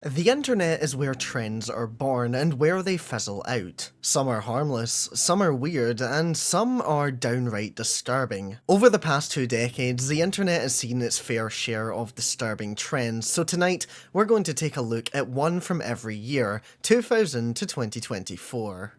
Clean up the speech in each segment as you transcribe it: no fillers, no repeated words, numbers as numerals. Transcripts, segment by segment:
The internet is where trends are born and where they fizzle out. Some are harmless, some are weird, and some are downright disturbing. Over the past 2 decades, the internet has seen its fair share of disturbing trends, so tonight we're going to take a look at one from every year, 2000 to 2024.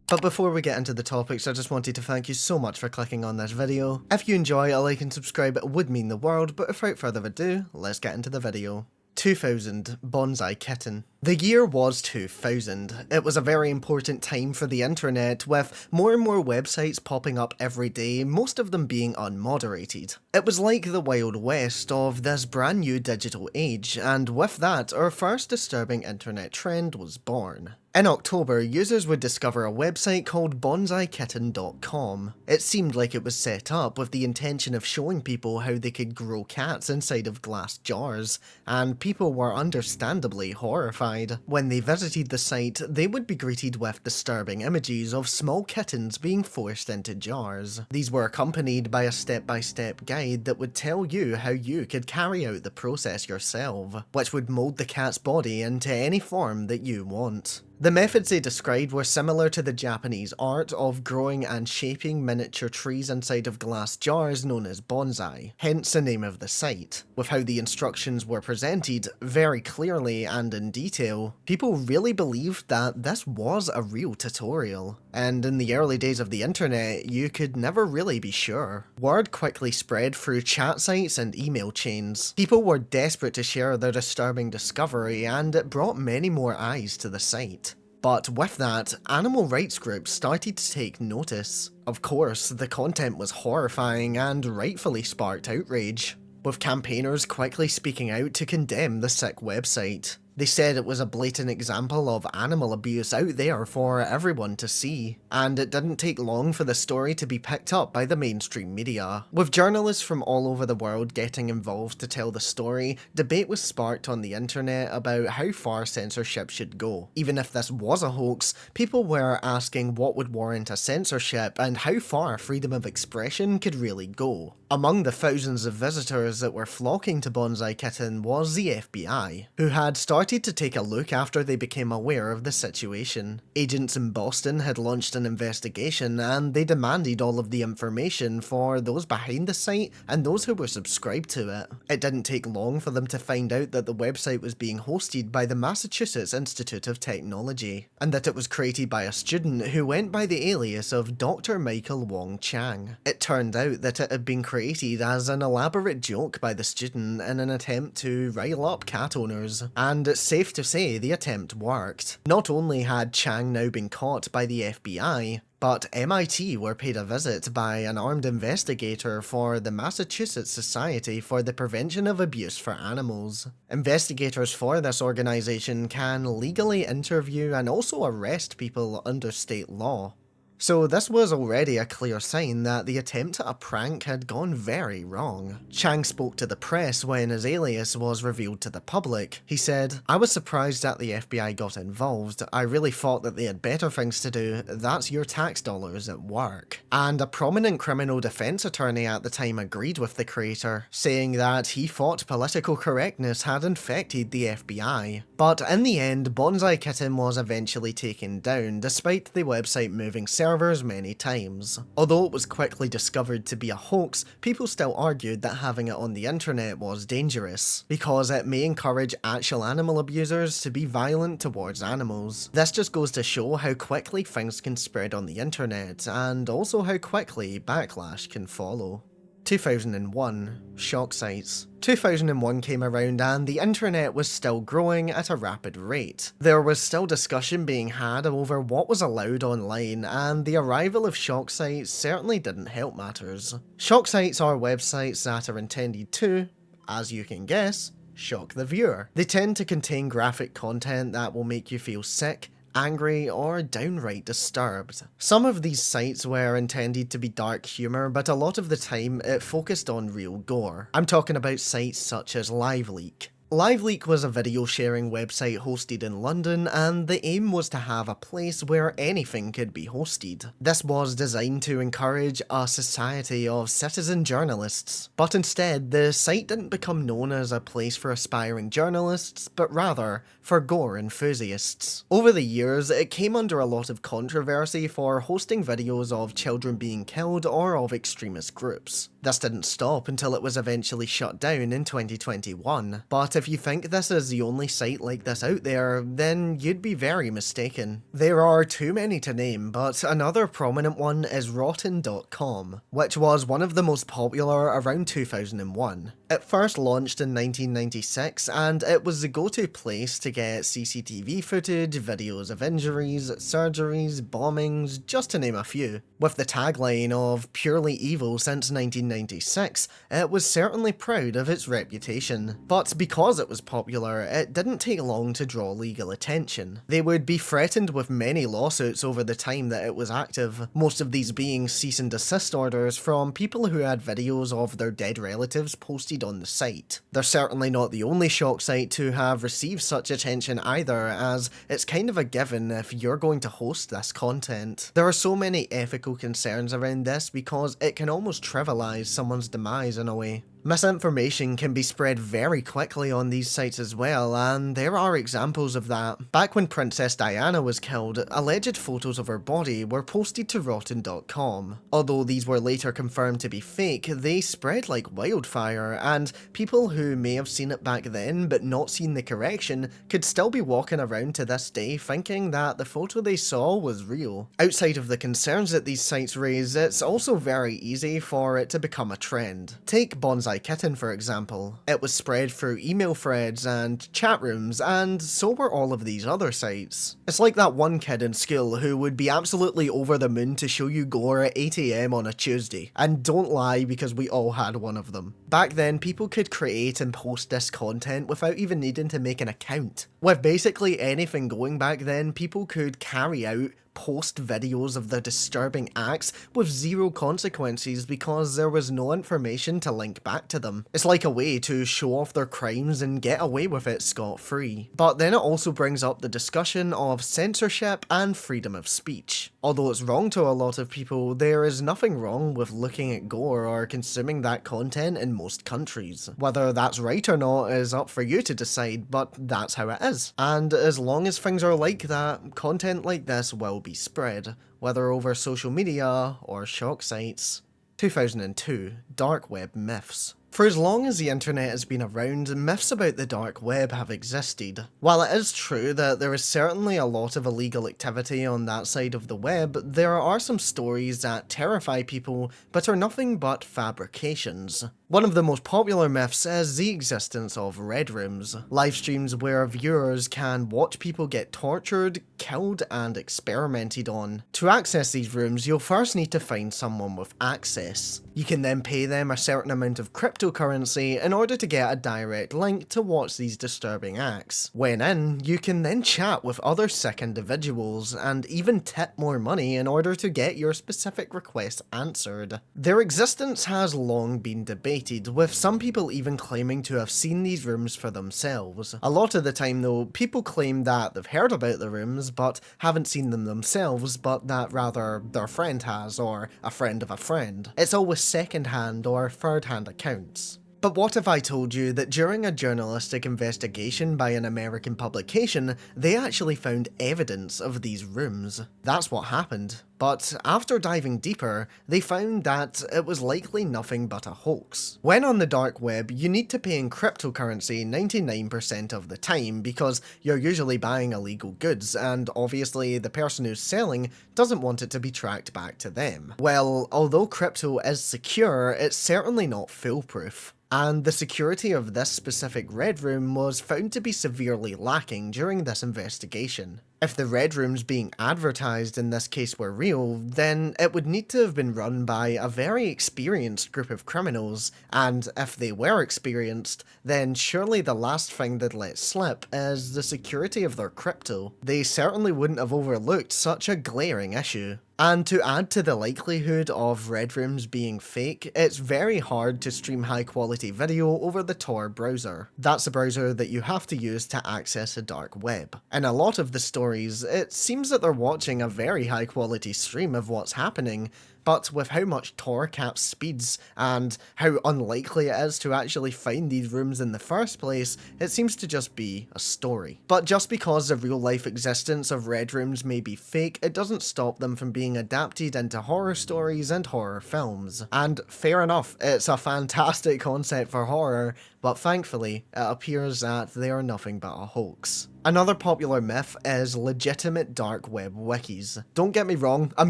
But before we get into the topics, I just wanted to thank you so much for clicking on this video. If you enjoy, a like and subscribe would mean the world, but without further ado, let's get into the video. 2000 Bonsai Kitten. The year was 2000. It was a very important time for the internet, with more and more websites popping up every day, most of them being unmoderated. It was like the Wild West of this brand new digital age, and with that, our first disturbing internet trend was born. In October, users would discover a website called bonsaikitten.com. It seemed like it was set up with the intention of showing people how they could grow cats inside of glass jars, and people were understandably horrified. When they visited the site, they would be greeted with disturbing images of small kittens being forced into jars. These were accompanied by a step-by-step guide that would tell you how you could carry out the process yourself, which would mold the cat's body into any form that you want. The methods they described were similar to the Japanese art of growing and shaping miniature trees inside of glass jars known as bonsai, hence the name of the site. With how the instructions were presented, very clearly and in detail, people really believed that this was a real tutorial. And in the early days of the internet, you could never really be sure. Word quickly spread through chat sites and email chains. People were desperate to share their disturbing discovery, and it brought many more eyes to the site. But with that, animal rights groups started to take notice. Of course, the content was horrifying and rightfully sparked outrage, with campaigners quickly speaking out to condemn the sick website. They said it was a blatant example of animal abuse out there for everyone to see, and it didn't take long for the story to be picked up by the mainstream media. With journalists from all over the world getting involved to tell the story, debate was sparked on the internet about how far censorship should go. Even if this was a hoax, people were asking what would warrant a censorship and how far freedom of expression could really go. Among the thousands of visitors that were flocking to Bonsai Kitten was the FBI, who had started to take a look after they became aware of the situation. Agents in Boston had launched an investigation, and they demanded all of the information for those behind the site and those who were subscribed to it. It didn't take long for them to find out that the website was being hosted by the Massachusetts Institute of Technology, and that it was created by a student who went by the alias of Dr. Michael Wong Chang. It turned out that it had been created as an elaborate joke by the student in an attempt to rile up cat owners, and it's safe to say the attempt worked. Not only had Chang now been caught by the FBI, but MIT were paid a visit by an armed investigator for the Massachusetts Society for the Prevention of Abuse for Animals. Investigators for this organization can legally interview and also arrest people under state law. So this was already a clear sign that the attempt at a prank had gone very wrong. Chang spoke to the press when his alias was revealed to the public. He said, "I was surprised that the FBI got involved. I really thought that they had better things to do. That's your tax dollars at work." And a prominent criminal defense attorney at the time agreed with the creator, saying that he thought political correctness had infected the FBI. But in the end, Bonsai Kitten was eventually taken down, despite the website moving servers many times. Although it was quickly discovered to be a hoax, people still argued that having it on the internet was dangerous, because it may encourage actual animal abusers to be violent towards animals. This just goes to show how quickly things can spread on the internet, and also how quickly backlash can follow. 2001 Shock sites. 2001 came around and the internet was still growing at a rapid rate. There was still discussion being had over what was allowed online, and the arrival of shock sites certainly didn't help matters. Shock sites are websites that are intended to, as you can guess, shock the viewer. They tend to contain graphic content that will make you feel sick, angry, or downright disturbed. Some of these sites were intended to be dark humour, but a lot of the time it focused on real gore. I'm talking about sites such as LiveLeak. LiveLeak was a video sharing website hosted in London, and the aim was to have a place where anything could be hosted. This was designed to encourage a society of citizen journalists, but instead the site didn't become known as a place for aspiring journalists, but rather for gore enthusiasts. Over the years, it came under a lot of controversy for hosting videos of children being killed or of extremist groups. This didn't stop until it was eventually shut down in 2021, but if you think this is the only site like this out there, then you'd be very mistaken. There are too many to name, but another prominent one is rotten.com, which was one of the most popular around 2001. It first launched in 1996, and it was the go-to place to get CCTV footage, videos of injuries, surgeries, bombings, just to name a few. With the tagline of purely evil since 1996, it was certainly proud of its reputation. But because it was popular, it didn't take long to draw legal attention. They would be threatened with many lawsuits over the time that it was active, most of these being cease and desist orders from people who had videos of their dead relatives posted on the site. They're certainly not the only shock site to have received such attention either, as it's kind of a given if you're going to host this content. There are so many ethical concerns around this because it can almost trivialize someone's demise in a way. Misinformation can be spread very quickly on these sites as well, and there are examples of that. Back when Princess Diana was killed, alleged photos of her body were posted to rotten.com. Although these were later confirmed to be fake, they spread like wildfire, and people who may have seen it back then but not seen the correction could still be walking around to this day thinking that the photo they saw was real. Outside of the concerns that these sites raise, it's also very easy for it to become a trend. Take Bonsai Kitten for example. It was spread through email threads and chat rooms, and so were all of these other sites. It's like that one kid in school who would be absolutely over the moon to show you gore at 8 AM on a Tuesday. And don't lie, because we all had one of them. Back then, people could create and post this content without even needing to make an account. With basically anything going back then, people could carry out post videos of the disturbing acts with zero consequences because there was no information to link back to them. It's like a way to show off their crimes and get away with it scot-free. But then it also brings up the discussion of censorship and freedom of speech. Although it's wrong to a lot of people, there is nothing wrong with looking at gore or consuming that content in most countries. Whether that's right or not is up for you to decide, but that's how it is. And as long as things are like that, content like this will be spread, whether over social media or shock sites. 2002. Dark Web Myths. For as long as the internet has been around, myths about the dark web have existed. While it is true that there is certainly a lot of illegal activity on that side of the web, there are some stories that terrify people but are nothing but fabrications. One of the most popular myths is the existence of red rooms, live streams where viewers can watch people get tortured, killed and experimented on. To access these rooms, you'll first need to find someone with access. You can then pay them a certain amount of cryptocurrency in order to get a direct link to watch these disturbing acts. When in, you can then chat with other sick individuals and even tip more money in order to get your specific request answered. Their existence has long been debated, with some people even claiming to have seen these rooms for themselves. A lot of the time though, people claim that they've heard about the rooms but haven't seen them themselves, but that rather their friend has, or a friend of a friend. It's always second-hand or third-hand accounts. But what if I told you that during a journalistic investigation by an American publication, they actually found evidence of these rooms? That's what happened. But after diving deeper, they found that it was likely nothing but a hoax. When on the dark web, you need to pay in cryptocurrency 99% of the time because you're usually buying illegal goods, and obviously the person who's selling doesn't want it to be tracked back to them. Well, although crypto is secure, it's certainly not foolproof. And the security of this specific red room was found to be severely lacking during this investigation. If the red rooms being advertised in this case were real, then it would need to have been run by a very experienced group of criminals, and if they were experienced, then surely the last thing they'd let slip is the security of their crypto. They certainly wouldn't have overlooked such a glaring issue. And to add to the likelihood of red rooms being fake, it's very hard to stream high quality video over the Tor browser. That's the browser that you have to use to access the dark web. In a lot of the stories, it seems that they're watching a very high quality stream of what's happening, but with how much Tor caps speeds and how unlikely it is to actually find these rooms in the first place, it seems to just be a story. But just because the real life existence of red rooms may be fake, it doesn't stop them from being adapted into horror stories and horror films. And fair enough, it's a fantastic concept for horror, but thankfully, it appears that they are nothing but a hoax. Another popular myth is legitimate dark web wikis. Don't get me wrong, I'm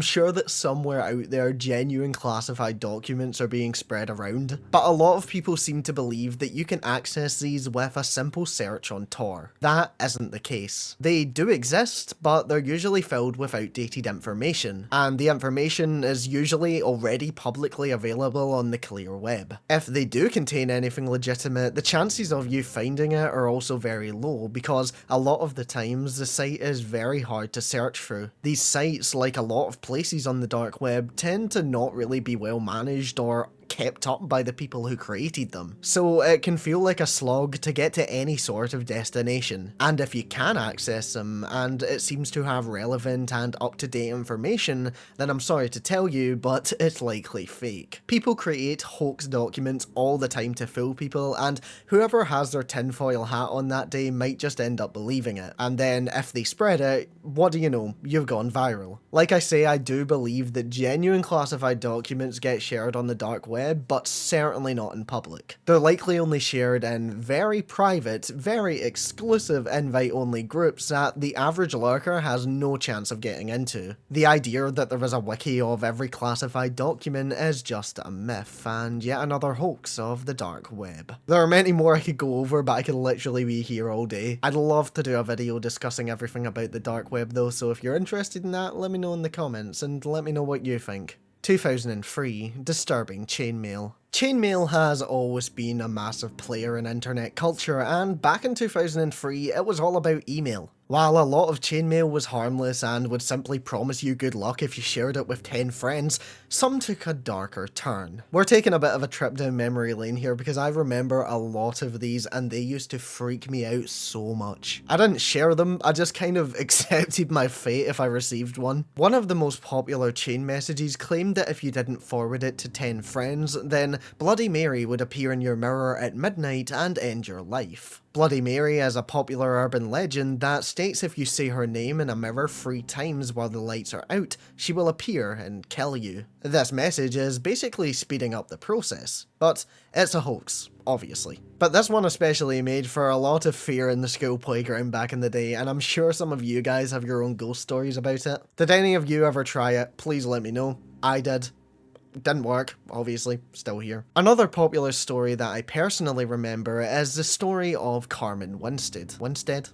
sure that somewhere out there genuine classified documents are being spread around, but a lot of people seem to believe that you can access these with a simple search on Tor. That isn't the case. They do exist, but they're usually filled with outdated information, and the information is usually already publicly available on the clear web. If they do contain anything legitimate, the chances of you finding it are also very low because a lot of the times the site is very hard to search through. These sites, like a lot of places on the dark web, tend to not really be well managed or kept up by the people who created them, so it can feel like a slog to get to any sort of destination. And if you can access them, and it seems to have relevant and up-to-date information, then I'm sorry to tell you, but it's likely fake. People create hoax documents all the time to fool people, and whoever has their tinfoil hat on that day might just end up believing it. And then if they spread it, what do you know, you've gone viral. Like I say, I do believe that genuine classified documents get shared on the dark web, but certainly not in public. They're likely only shared in very private, very exclusive invite-only groups that the average lurker has no chance of getting into. The idea that there is a wiki of every classified document is just a myth, and yet another hoax of the dark web. There are many more I could go over, but I could literally be here all day. I'd love to do a video discussing everything about the dark web though, so if you're interested in that, let me know in the comments, and let me know what you think. 2003, disturbing chainmail. Chainmail has always been a massive player in internet culture, and back in 2003 it was all about email. While a lot of chainmail was harmless and would simply promise you good luck if you shared it with 10 friends, some took a darker turn. We're taking a bit of a trip down memory lane here because I remember a lot of these and they used to freak me out so much. I didn't share them, I just kind of accepted my fate if I received one. One of the most popular chain messages claimed that if you didn't forward it to 10 friends, then Bloody Mary would appear in your mirror at midnight and end your life. Bloody Mary is a popular urban legend that states if you say her name in a mirror 3 times while the lights are out, she will appear and kill you. This message is basically speeding up the process, but it's a hoax, obviously. But this one especially made for a lot of fear in the school playground back in the day, and I'm sure some of you guys have your own ghost stories about it. Did any of you ever try it? Please let me know. I did. Didn't work, obviously, still here. Another popular story that I personally remember is the story of Carmen Winstead. Winstead?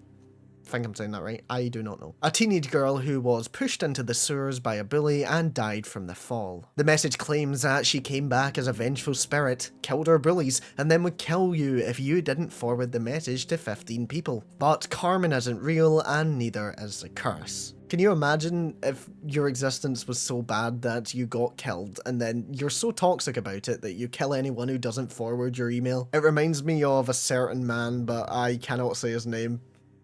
I think I'm saying that right. I do not know. A teenage girl who was pushed into the sewers by a bully and died from the fall. The message claims that she came back as a vengeful spirit, killed her bullies, and then would kill you if you didn't forward the message to 15 people. But Carmen isn't real, and neither is the curse. Can you imagine if your existence was so bad that you got killed and then you're so toxic about it that you kill anyone who doesn't forward your email? It reminds me of a certain man, but I cannot say his name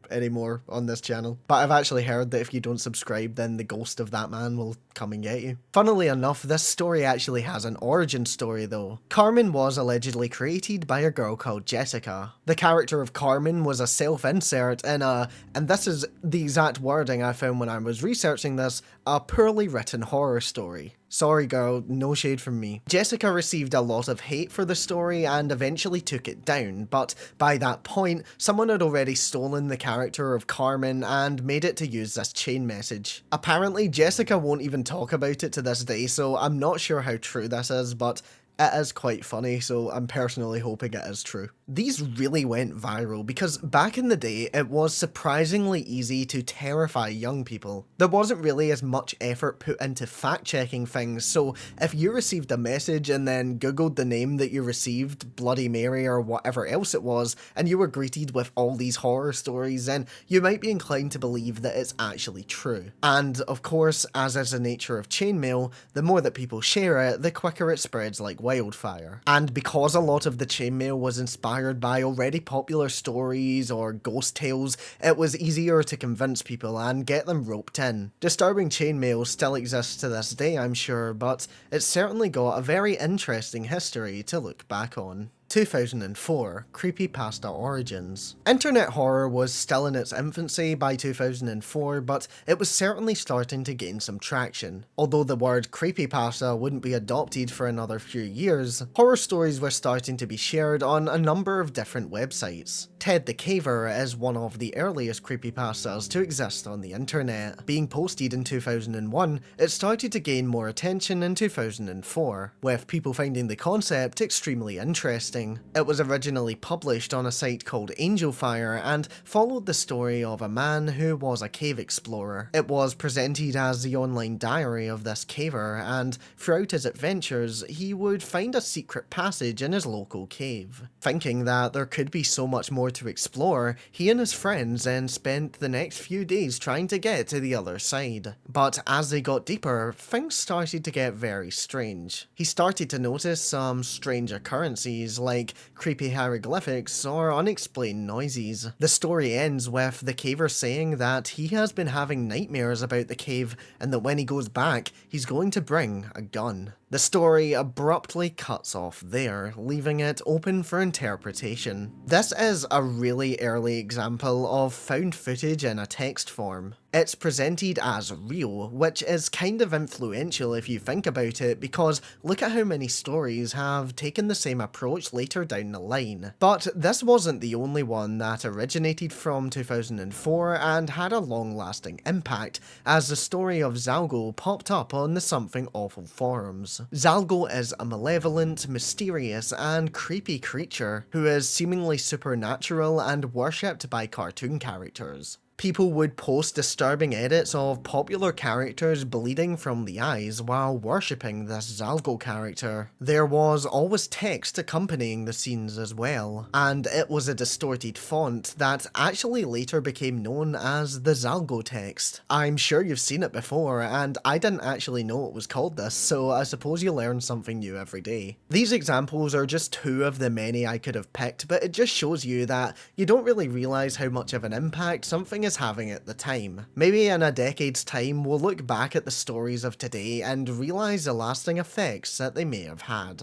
anymore on this channel. But I've actually heard that if you don't subscribe, then the ghost of that man will come and get you. Funnily enough, this story actually has an origin story though. Carmen was allegedly created by a girl called Jessica. The character of Carmen was a self-insert in a, and this is the exact wording I found when I was researching this, a poorly written horror story. Sorry girl, no shade from me. Jessica received a lot of hate for the story and eventually took it down, but by that point, someone had already stolen the character of Carmen and made it to use this chain message. Apparently, Jessica won't even talk about it to this day, so I'm not sure how true this is, but It is quite funny, so I'm personally hoping it is true. These really went viral because back in the day, it was surprisingly easy to terrify young people. There wasn't really as much effort put into fact-checking things, so if you received a message and then googled the name that you received, Bloody Mary or whatever else it was, and you were greeted with all these horror stories, then you might be inclined to believe that it's actually true. And of course, as is the nature of chainmail, the more that people share it, the quicker it spreads like wildfire. And because a lot of the chainmail was inspired by already popular stories or ghost tales, it was easier to convince people and get them roped in. Disturbing chainmail still exists to this day, I'm sure, but it's certainly got a very interesting history to look back on. 2004, Creepypasta Origins. Internet horror was still in its infancy by 2004, but it was certainly starting to gain some traction. Although the word creepypasta wouldn't be adopted for another few years, horror stories were starting to be shared on a number of different websites. Ted the Caver is one of the earliest creepypastas to exist on the internet. Being posted in 2001, it started to gain more attention in 2004, with people finding the concept extremely interesting. It was originally published on a site called Angelfire and followed the story of a man who was a cave explorer. It was presented as the online diary of this caver, and throughout his adventures, he would find a secret passage in his local cave. Thinking that there could be so much more to explore, he and his friends then spent the next few days trying to get to the other side. But as they got deeper, things started to get very strange. He started to notice some strange occurrences like creepy hieroglyphics or unexplained noises. The story ends with the caver saying that he has been having nightmares about the cave and that when he goes back, he's going to bring a gun. The story abruptly cuts off there, leaving it open for interpretation. This is a really early example of found footage in a text form. It's presented as real, which is kind of influential if you think about it, because look at how many stories have taken the same approach later down the line. But this wasn't the only one that originated from 2004 and had a long-lasting impact, as the story of Zalgo popped up on the Something Awful forums. Zalgo is a malevolent, mysterious, and creepy creature who is seemingly supernatural and worshipped by cartoon characters. People would post disturbing edits of popular characters bleeding from the eyes while worshipping this Zalgo character. There was always text accompanying the scenes as well, and it was a distorted font that actually later became known as the Zalgo text. I'm sure you've seen it before, and I didn't actually know it was called this, so I suppose you learn something new every day. These examples are just two of the many I could have picked, but it just shows you that you don't really realise how much of an impact something is having at the time. Maybe in a decade's time we'll look back at the stories of today and realise the lasting effects that they may have had.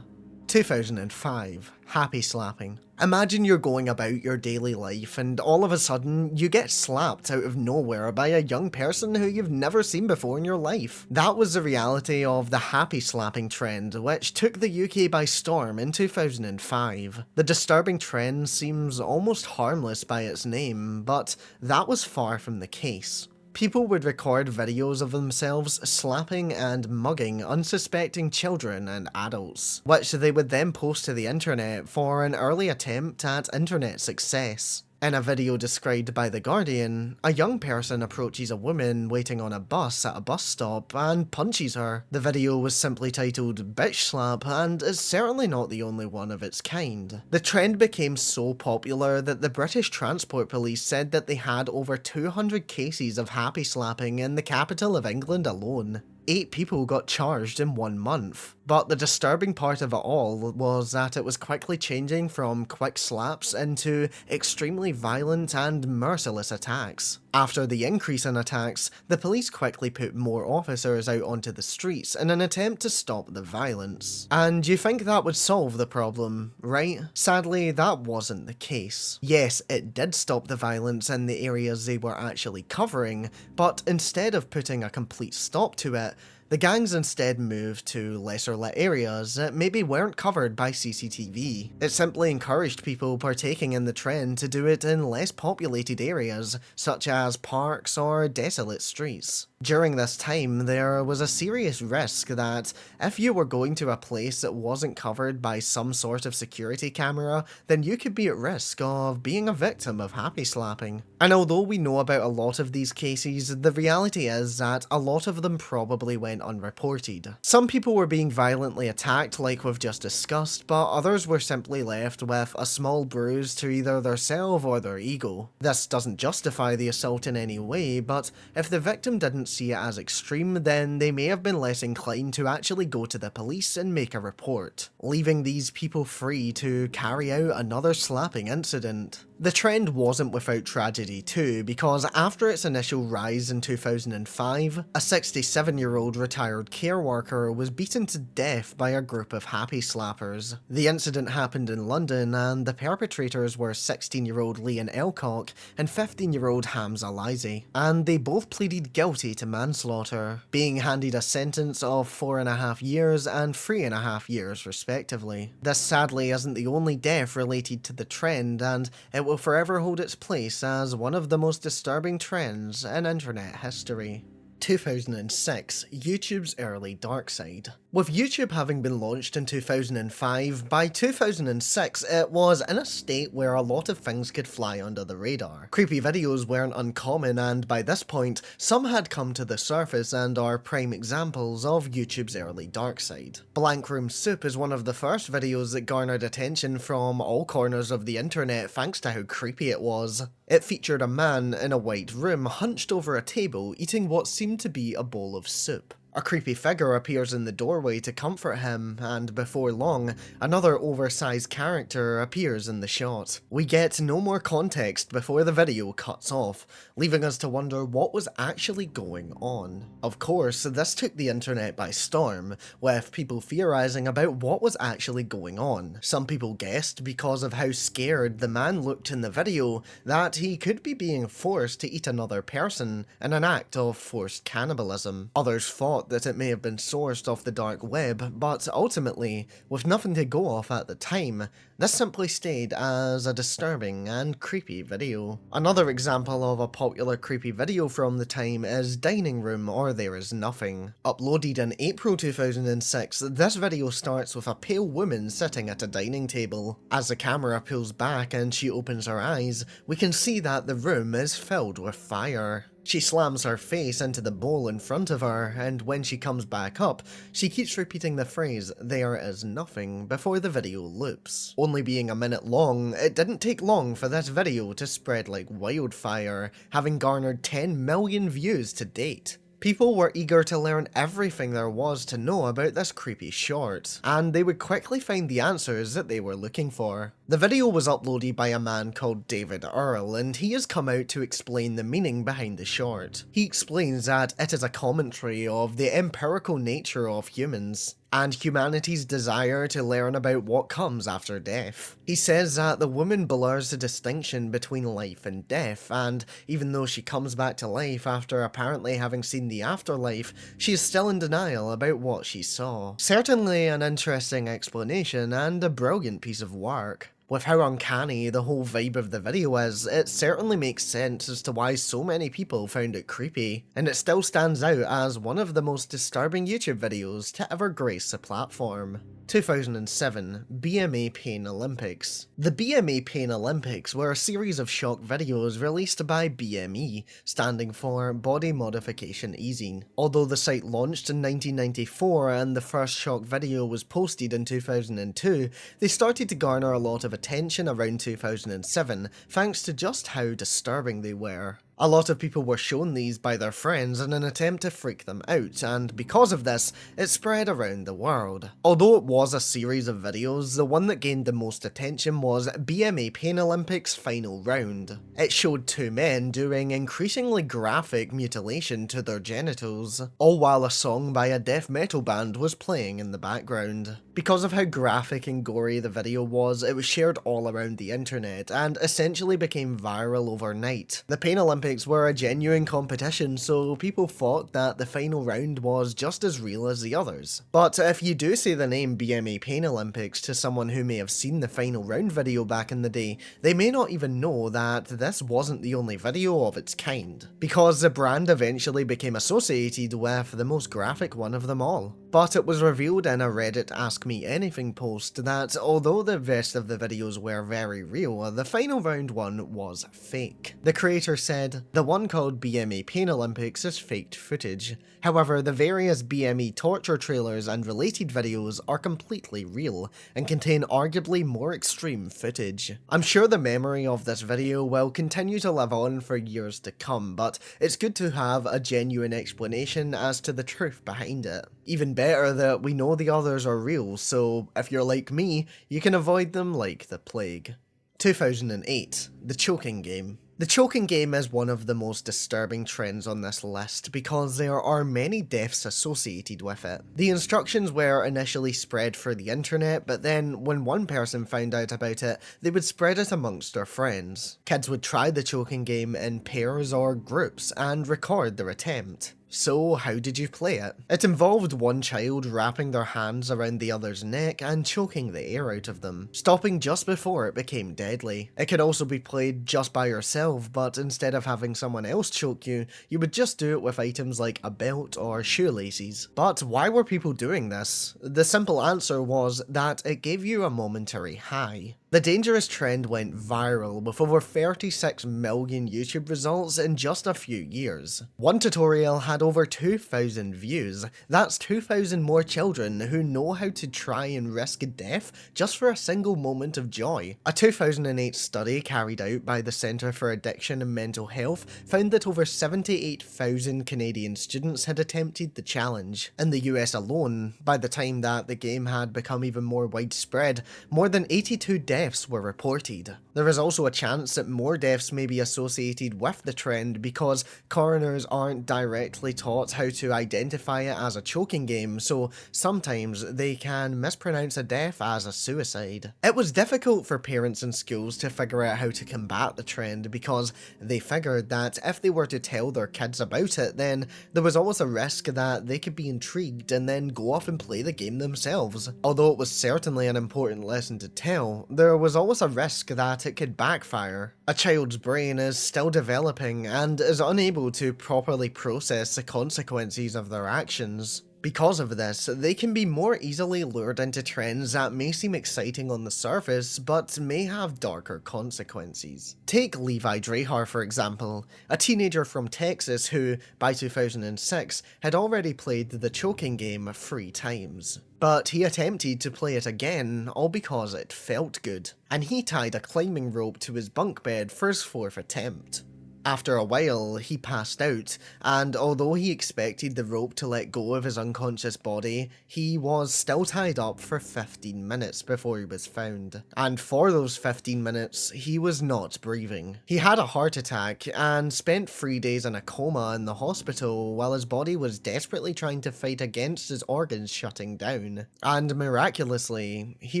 2005, Happy Slapping. Imagine you're going about your daily life and all of a sudden you get slapped out of nowhere by a young person who you've never seen before in your life. That was the reality of the happy slapping trend, which took the UK by storm in 2005. The disturbing trend seems almost harmless by its name, but that was far from the case. People would record videos of themselves slapping and mugging unsuspecting children and adults, which they would then post to the internet for an early attempt at internet success. In a video described by The Guardian, a young person approaches a woman waiting on a bus at a bus stop and punches her. The video was simply titled "Bitch Slap" and is certainly not the only one of its kind. The trend became so popular that the British Transport Police said that they had over 200 cases of happy slapping in the capital of England alone. 8 people got charged in 1 month. But the disturbing part of it all was that it was quickly changing from quick slaps into extremely violent and merciless attacks. After the increase in attacks, the police quickly put more officers out onto the streets in an attempt to stop the violence. And you think that would solve the problem, right? Sadly, that wasn't the case. Yes, it did stop the violence in the areas they were actually covering, but instead of putting a complete stop to it, The gangs instead moved to lesser lit areas that maybe weren't covered by CCTV. It simply encouraged people partaking in the trend to do it in less populated areas, such as parks or desolate streets. During this time, there was a serious risk that if you were going to a place that wasn't covered by some sort of security camera, then you could be at risk of being a victim of happy slapping. And although we know about a lot of these cases, the reality is that a lot of them probably went unreported. Some people were being violently attacked like we've just discussed, but others were simply left with a small bruise to either their self or their ego. This doesn't justify the assault in any way, but if the victim didn't see it as extreme, then they may have been less inclined to actually go to the police and make a report, leaving these people free to carry out another slapping incident. The trend wasn't without tragedy too, because after its initial rise in 2005, a 67-year-old retired care worker was beaten to death by a group of happy slappers. The incident happened in London, and the perpetrators were 16-year-old Leon Elcock and 15-year-old Hamza Lizy, and they both pleaded guilty to manslaughter, being handed a sentence of 4.5 years and 3.5 years respectively. This sadly isn't the only death related to the trend, and it will forever hold its place as one of the most disturbing trends in internet history. 2006, YouTube's early dark side. With YouTube having been launched in 2005, by 2006 it was in a state where a lot of things could fly under the radar. Creepy videos weren't uncommon, and by this point, some had come to the surface and are prime examples of YouTube's early dark side. Blank Room Soup is one of the first videos that garnered attention from all corners of the internet thanks to how creepy it was. It featured a man in a white room hunched over a table eating what seemed to be a bowl of soup. A creepy figure appears in the doorway to comfort him, and before long, another oversized character appears in the shot. We get no more context before the video cuts off, leaving us to wonder what was actually going on. Of course, this took the internet by storm, with people theorizing about what was actually going on. Some people guessed, because of how scared the man looked in the video, that he could be being forced to eat another person in an act of forced cannibalism. Others thought that it may have been sourced off the dark web, but ultimately, with nothing to go off at the time, this simply stayed as a disturbing and creepy video. Another example of a popular creepy video from the time is Dining Room or There Is Nothing. Uploaded in April 2006, this video starts with a pale woman sitting at a dining table. As the camera pulls back and she opens her eyes, we can see that the room is filled with fire. She slams her face into the bowl in front of her, and when she comes back up, she keeps repeating the phrase, "There is nothing," before the video loops. Only being a minute long, it didn't take long for this video to spread like wildfire, having garnered 10 million views to date. People were eager to learn everything there was to know about this creepy short, and they would quickly find the answers that they were looking for. The video was uploaded by a man called David Earl, and he has come out to explain the meaning behind the short. He explains that it is a commentary of the empirical nature of humans, and humanity's desire to learn about what comes after death. He says that the woman blurs the distinction between life and death, and even though she comes back to life after apparently having seen the afterlife, she is still in denial about what she saw. Certainly an interesting explanation and a brilliant piece of work. With how uncanny the whole vibe of the video is, it certainly makes sense as to why so many people found it creepy, and it still stands out as one of the most disturbing YouTube videos to ever grace the platform. 2007, BMA Pain Olympics. The BMA Pain Olympics were a series of shock videos released by BME, standing for Body Modification Easing. Although the site launched in 1994 and the first shock video was posted in 2002, they started to garner a lot of attention around 2007 thanks to just how disturbing they were. A lot of people were shown these by their friends in an attempt to freak them out, and because of this, it spread around the world. Although it was a series of videos, the one that gained the most attention was BMA Pain Olympics Final Round. It showed two men doing increasingly graphic mutilation to their genitals, all while a song by a death metal band was playing in the background. Because of how graphic and gory the video was, it was shared all around the internet and essentially became viral overnight. The Pain Olympics were a genuine competition, so people thought that the final round was just as real as the others. But if you do say the name BME Pain Olympics to someone who may have seen the final round video back in the day, they may not even know that this wasn't the only video of its kind, because the brand eventually became associated with the most graphic one of them all. But it was revealed in a Reddit Ask Me Anything post that although the rest of the videos were very real, the final round one was fake. The creator said, "The one called BME Pain Olympics is faked footage. However, the various BME torture trailers and related videos are completely real and contain arguably more extreme footage." I'm sure the memory of this video will continue to live on for years to come, but it's good to have a genuine explanation as to the truth behind it. Even better that we know the others are real, so if you're like me, you can avoid them like the plague. 2008, the choking game. The choking game is one of the most disturbing trends on this list because there are many deaths associated with it. The instructions were initially spread through the internet, but then when one person found out about it, they would spread it amongst their friends. Kids would try the choking game in pairs or groups and record their attempt. So how did you play it? It involved one child wrapping their hands around the other's neck and choking the air out of them, stopping just before it became deadly. It could also be played just by yourself, but instead of having someone else choke you, you would just do it with items like a belt or shoelaces. But why were people doing this? The simple answer was that it gave you a momentary high. The dangerous trend went viral with over 36 million YouTube results in just a few years. One tutorial had over 2,000 views. That's 2,000 more children who know how to try and risk death just for a single moment of joy. A 2008 study carried out by the Centre for Addiction and Mental Health found that over 78,000 Canadian students had attempted the challenge. In the US alone, by the time that the game had become even more widespread, more than 82 deaths were reported. There is also a chance that more deaths may be associated with the trend because coroners aren't directly taught how to identify it as a choking game, so sometimes they can mispronounce a death as a suicide. It was difficult for parents and schools to figure out how to combat the trend because they figured that if they were to tell their kids about it, then there was always a risk that they could be intrigued and then go off and play the game themselves. Although it was certainly an important lesson to tell, there was always a risk that it could backfire. A child's brain is still developing and is unable to properly process the consequences of their actions. Because of this, they can be more easily lured into trends that may seem exciting on the surface, but may have darker consequences. Take Levi Drahar for example, a teenager from Texas who, by 2006, had already played the choking game 3 times. But he attempted to play it again, all because it felt good, and he tied a climbing rope to his bunk bed for his 4th attempt. After a while, he passed out, and although he expected the rope to let go of his unconscious body, he was still tied up for 15 minutes before he was found. And for those 15 minutes, he was not breathing. He had a heart attack and spent 3 days in a coma in the hospital while his body was desperately trying to fight against his organs shutting down. And miraculously, he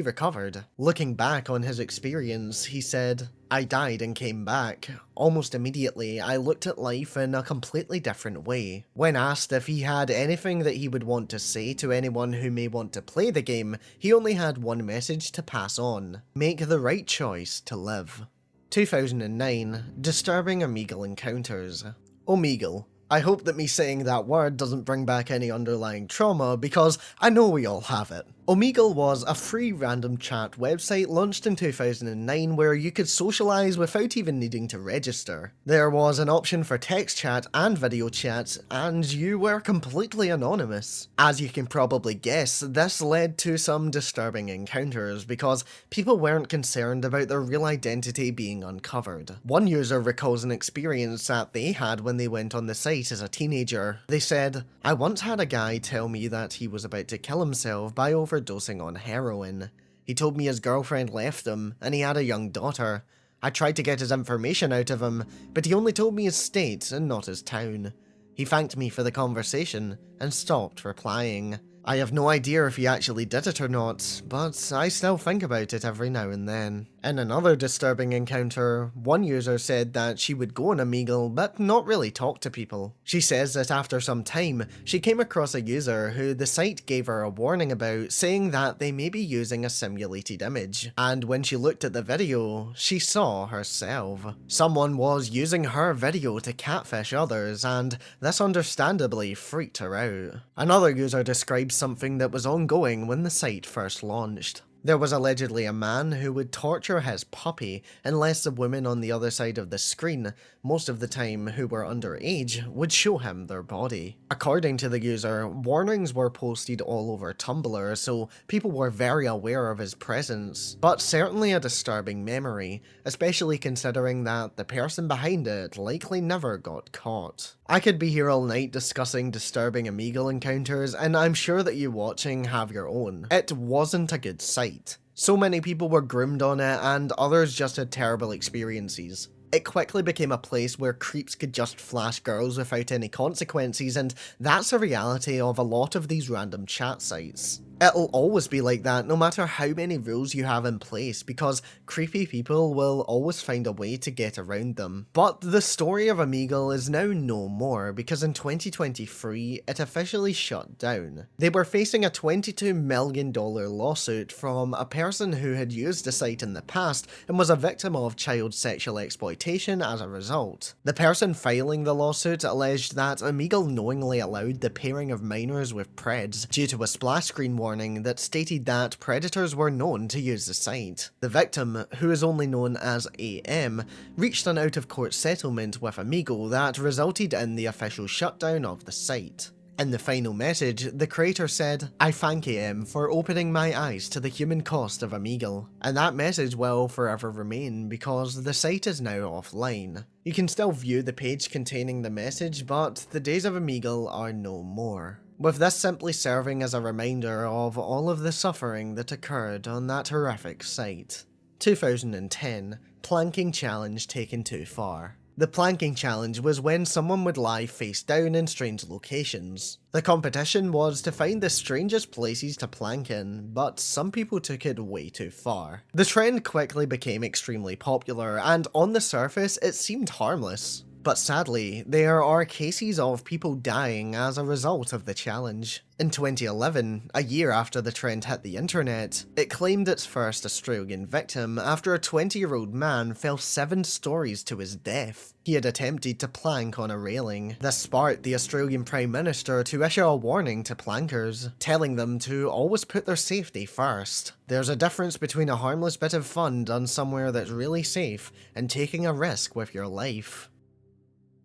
recovered. Looking back on his experience, he said, "I died and came back. Almost immediately, I looked at life in a completely different way." When asked if he had anything that he would want to say to anyone who may want to play the game, he only had one message to pass on: make the right choice to live. 2009, disturbing Omegle encounters. Omegle. I hope that me saying that word doesn't bring back any underlying trauma, because I know we all have it. Omegle was a free random chat website launched in 2009 where you could socialise without even needing to register. There was an option for text chat and video chat, and you were completely anonymous. As you can probably guess, this led to some disturbing encounters because people weren't concerned about their real identity being uncovered. One user recalls an experience that they had when they went on the site as a teenager. They said, "I once had a guy tell me that he was about to kill himself by overdosing on heroin. He told me his girlfriend left him, and he had a young daughter. I tried to get his information out of him, but he only told me his state and not his town. He thanked me for the conversation and stopped replying. I have no idea if he actually did it or not, but I still think about it every now and then. In another disturbing encounter, one user said that she would go on Omegle but not really talk to people. She says that after some time, she came across a user who the site gave her a warning about, saying that they may be using a simulated image, and when she looked at the video, she saw herself. Someone was using her video to catfish others, and this understandably freaked her out. Another user described something that was ongoing when the site first launched. There was allegedly a man who would torture his puppy unless the women on the other side of the screen, most of the time who were underage, would show him their body. According to the user, warnings were posted all over Tumblr, so people were very aware of his presence, but certainly a disturbing memory, especially considering that the person behind it likely never got caught. I could be here all night discussing disturbing Omegle encounters, and I'm sure that you watching have your own. It wasn't a good sight. So many people were groomed on it, and others just had terrible experiences. It quickly became a place where creeps could just flash girls without any consequences, and that's a reality of a lot of these random chat sites. It'll always be like that no matter how many rules you have in place, because creepy people will always find a way to get around them. But the story of Omegle is now no more, because in 2023 it officially shut down. They were facing a $22 million lawsuit from a person who had used the site in the past and was a victim of child sexual exploitation as a result. The person filing the lawsuit alleged that Omegle knowingly allowed the pairing of minors with preds due to a splash screen warning that stated that predators were known to use the site. The victim, who is only known as AM, reached an out-of-court settlement with Omegle that resulted in the official shutdown of the site. In the final message, the creator said, "I thank AM for opening my eyes to the human cost of Omegle," and that message will forever remain because the site is now offline. You can still view the page containing the message, but the days of Omegle are no more. With this simply serving as a reminder of all of the suffering that occurred on that horrific site. 2010, Planking Challenge taken too far. The planking challenge was when someone would lie face down in strange locations. The competition was to find the strangest places to plank in, but some people took it way too far. The trend quickly became extremely popular, and on the surface it seemed harmless. But sadly, there are cases of people dying as a result of the challenge. In 2011, a year after the trend hit the internet, it claimed its first Australian victim after a 20-year-old man fell 7 stories to his death. He had attempted to plank on a railing. This sparked the Australian Prime Minister to issue a warning to plankers, telling them to always put their safety first. There's a difference between a harmless bit of fun done somewhere that's really safe and taking a risk with your life.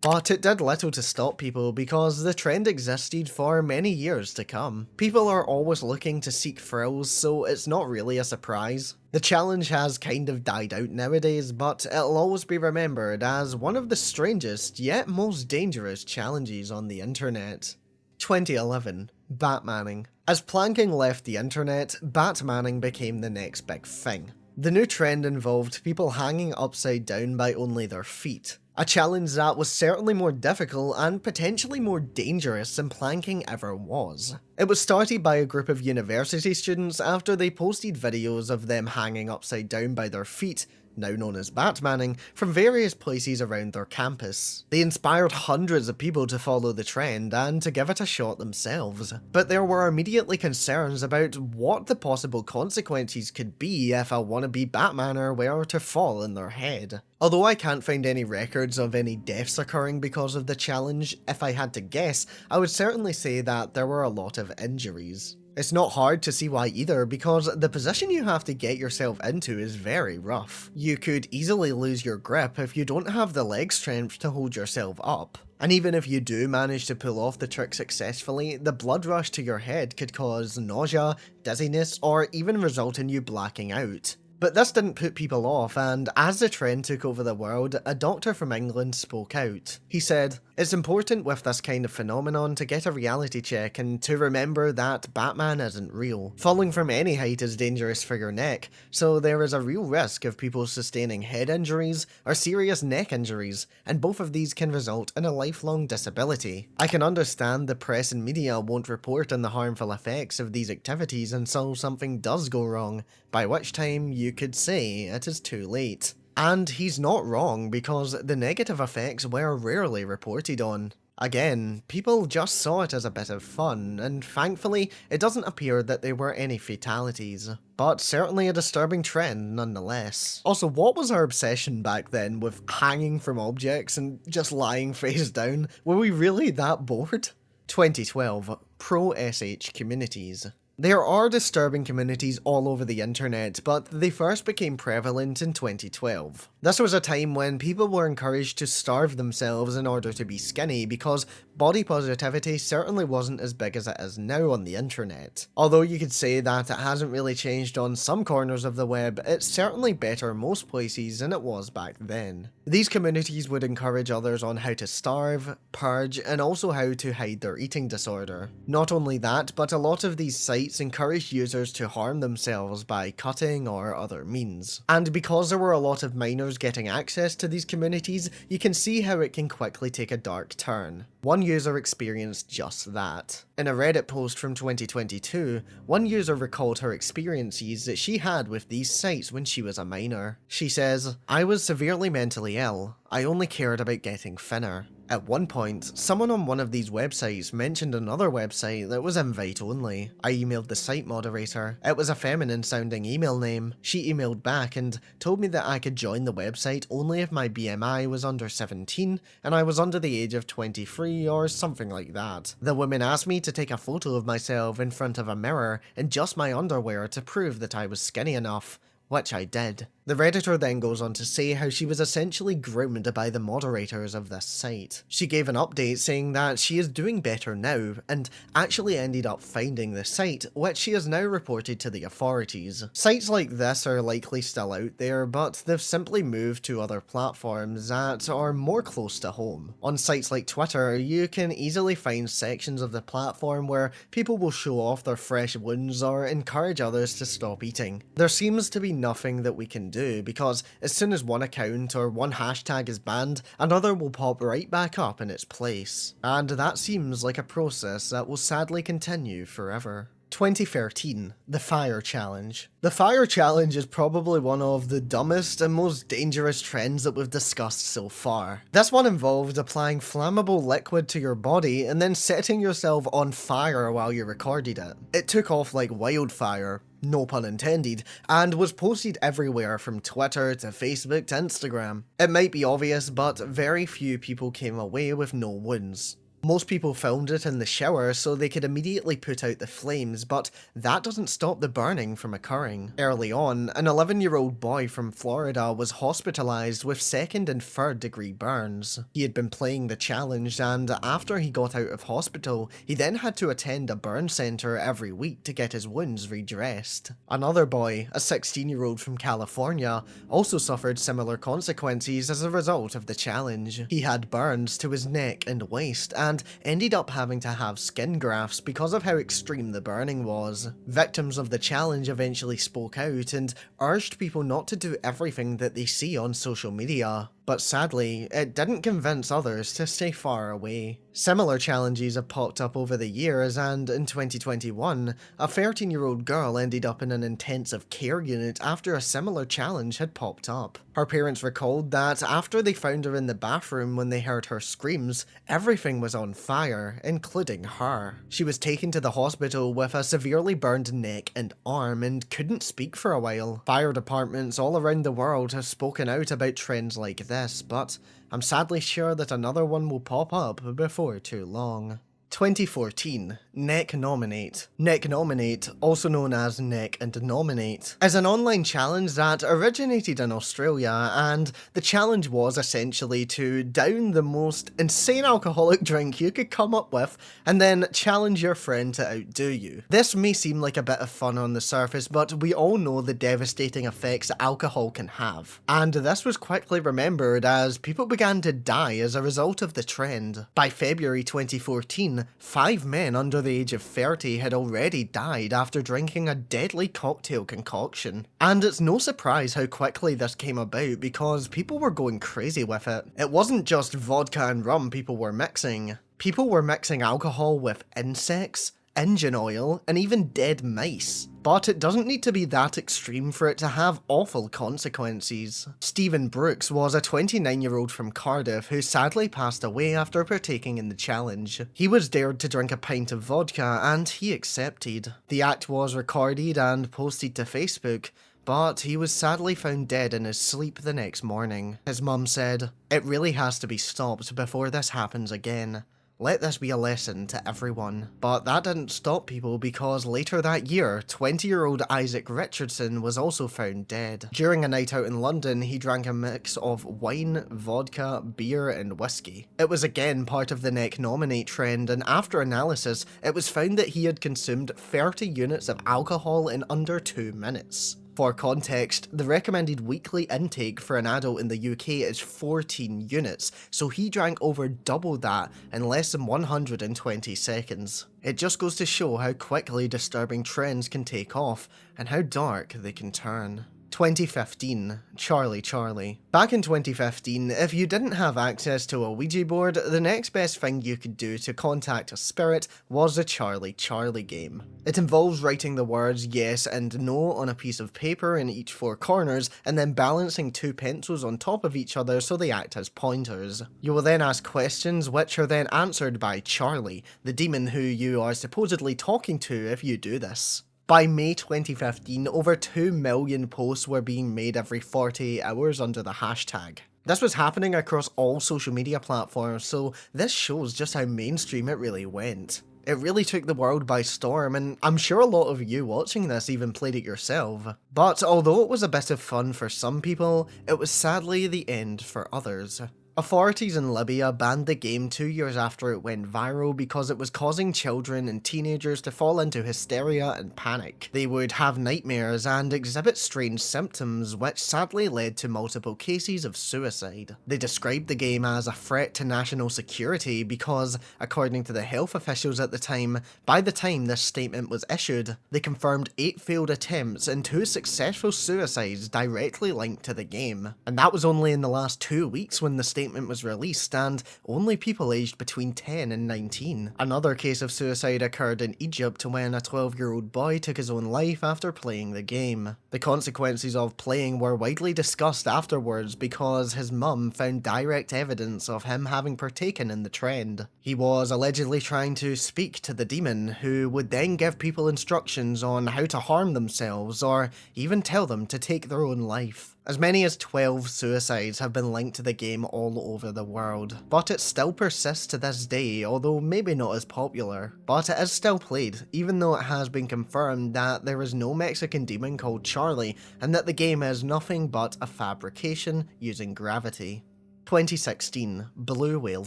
But it did little to stop people because the trend existed for many years to come. People are always looking to seek thrills, so it's not really a surprise. The challenge has kind of died out nowadays, but it'll always be remembered as one of the strangest yet most dangerous challenges on the internet. 2011, Batmaning. As planking left the internet, Batmaning became the next big thing. The new trend involved people hanging upside down by only their feet. A challenge that was certainly more difficult and potentially more dangerous than planking ever was. It was started by a group of university students after they posted videos of them hanging upside down by their feet, now known as Batmaning, from various places around their campus. They inspired hundreds of people to follow the trend and to give it a shot themselves. But there were immediately concerns about what the possible consequences could be if a wannabe Batmaner were to fall in their head. Although I can't find any records of any deaths occurring because of the challenge, if I had to guess, I would certainly say that there were a lot of injuries. It's not hard to see why either, because the position you have to get yourself into is very rough. You could easily lose your grip if you don't have the leg strength to hold yourself up. And even if you do manage to pull off the trick successfully, the blood rush to your head could cause nausea, dizziness, or even result in you blacking out. But this didn't put people off, and as the trend took over the world, a doctor from England spoke out. He said, It's important with this kind of phenomenon to get a reality check and to remember that Batman isn't real. Falling from any height is dangerous for your neck, so there is a real risk of people sustaining head injuries or serious neck injuries, and both of these can result in a lifelong disability. I can understand the press and media won't report on the harmful effects of these activities until something does go wrong, by which time you could say it is too late. And he's not wrong, because the negative effects were rarely reported on. Again, people just saw it as a bit of fun, and thankfully, it doesn't appear that there were any fatalities. But certainly a disturbing trend nonetheless. Also, what was our obsession back then with hanging from objects and just lying face down? Were we really that bored? 2012. Pro-SH communities. There are disturbing communities all over the internet, but they first became prevalent in 2012. This was a time when people were encouraged to starve themselves in order to be skinny because body positivity certainly wasn't as big as it is now on the internet. Although you could say that it hasn't really changed on some corners of the web, it's certainly better most places than it was back then. These communities would encourage others on how to starve, purge, and also how to hide their eating disorder. Not only that, but a lot of these sites encouraged users to harm themselves by cutting or other means. And because there were a lot of minors getting access to these communities, you can see how it can quickly take a dark turn. One user experienced just that. In a Reddit post from 2022, one user recalled her experiences that she had with these sites when she was a minor. She says, "I was severely mentally ill. I only cared about getting thinner. At one point, someone on one of these websites mentioned another website that was invite only. I emailed the site moderator. It was a feminine sounding email name. She emailed back and told me that I could join the website only if my BMI was under 17 and I was under the age of 23 or something like that. The woman asked me to take a photo of myself in front of a mirror in just my underwear to prove that I was skinny enough, which I did." The Redditor then goes on to say how she was essentially groomed by the moderators of this site. She gave an update saying that she is doing better now, and actually ended up finding the site, which she has now reported to the authorities. Sites like this are likely still out there, but they've simply moved to other platforms that are more close to home. On sites like Twitter, you can easily find sections of the platform where people will show off their fresh wounds or encourage others to stop eating. There seems to be nothing that we can do, because as soon as one account or one hashtag is banned, another will pop right back up in its place. And that seems like a process that will sadly continue forever. 2013, the Fire Challenge. The Fire Challenge is probably one of the dumbest and most dangerous trends that we've discussed so far. This one involved applying flammable liquid to your body and then setting yourself on fire while you recorded it. It took off like wildfire, no pun intended, and was posted everywhere from Twitter to Facebook to Instagram. It might be obvious, but very few people came away with no wounds. Most people filmed it in the shower so they could immediately put out the flames, but that doesn't stop the burning from occurring. Early on, an 11-year-old boy from Florida was hospitalized with 2nd and 3rd degree burns. He had been playing the challenge, and after he got out of hospital, he then had to attend a burn center every week to get his wounds redressed. Another boy, a 16-year-old from California, also suffered similar consequences as a result of the challenge. He had burns to his neck and waist, and ended up having to have skin grafts because of how extreme the burning was. Victims of the challenge eventually spoke out and urged people not to do everything that they see on social media. But sadly, it didn't convince others to stay far away. Similar challenges have popped up over the years, and in 2021, a 13-year-old girl ended up in an intensive care unit after a similar challenge had popped up. Her parents recalled that after they found her in the bathroom when they heard her screams, everything was on fire, including her. She was taken to the hospital with a severely burned neck and arm and couldn't speak for a while. Fire departments all around the world have spoken out about trends like this, but I'm sadly sure that another one will pop up before too long. 2014, Neck Nominate. Neck Nominate, also known as Neck and Nominate, is an online challenge that originated in Australia, and the challenge was essentially to down the most insane alcoholic drink you could come up with, and then challenge your friend to outdo you. This may seem like a bit of fun on the surface, but we all know the devastating effects alcohol can have. And this was quickly remembered as people began to die as a result of the trend. By February 2014, 5 men under the age of 30 had already died after drinking a deadly cocktail concoction. And it's no surprise how quickly this came about because people were going crazy with it. It wasn't just vodka and rum people were mixing. People were mixing alcohol with insects, engine oil, and even dead mice. But it doesn't need to be that extreme for it to have awful consequences. Stephen Brooks was a 29-year-old from Cardiff who sadly passed away after partaking in the challenge. He was dared to drink a pint of vodka and he accepted. The act was recorded and posted to Facebook, but he was sadly found dead in his sleep the next morning. His mum said, "It really has to be stopped before this happens again. Let this be a lesson to everyone." But that didn't stop people because later that year, 20-year-old Isaac Richardson was also found dead. During a night out in London, he drank a mix of wine, vodka, beer and whiskey. It was again part of the Neck Nominate trend, and after analysis, it was found that he had consumed 30 units of alcohol in under 2 minutes. For context, the recommended weekly intake for an adult in the UK is 14 units, so he drank over double that in less than 120 seconds. It just goes to show how quickly disturbing trends can take off, and how dark they can turn. 2015, Charlie. Back in 2015, if you didn't have access to a Ouija board, the next best thing you could do to contact a spirit was the Charlie game. It involves writing the words yes and no on a piece of paper in each 4 corners, and then balancing 2 pencils on top of each other so they act as pointers. You will then ask questions which are then answered by Charlie, the demon who you are supposedly talking to if you do this. By May 2015, over 2 million posts were being made every 48 hours under the hashtag. This was happening across all social media platforms, so this shows just how mainstream it really went. It really took the world by storm, and I'm sure a lot of you watching this even played it yourself. But although it was a bit of fun for some people, it was sadly the end for others. Authorities in Libya banned the game 2 years after it went viral because it was causing children and teenagers to fall into hysteria and panic. They would have nightmares and exhibit strange symptoms, which sadly led to multiple cases of suicide. They described the game as a threat to national security because, according to the health officials at the time, by the time this statement was issued, they confirmed 8 failed attempts and 2 successful suicides directly linked to the game. And that was only in the last 2 weeks when the statement was released, and only people aged between 10 and 19. Another case of suicide occurred in Egypt when a 12-year-old boy took his own life after playing the game. The consequences of playing were widely discussed afterwards because his mum found direct evidence of him having partaken in the trend. He was allegedly trying to speak to the demon, who would then give people instructions on how to harm themselves or even tell them to take their own life. As many as 12 suicides have been linked to the game all over the world, but it still persists to this day, although maybe not as popular. But it is still played, even though it has been confirmed that there is no Mexican demon called Charlie, and that the game is nothing but a fabrication using gravity. 2016, Blue Whale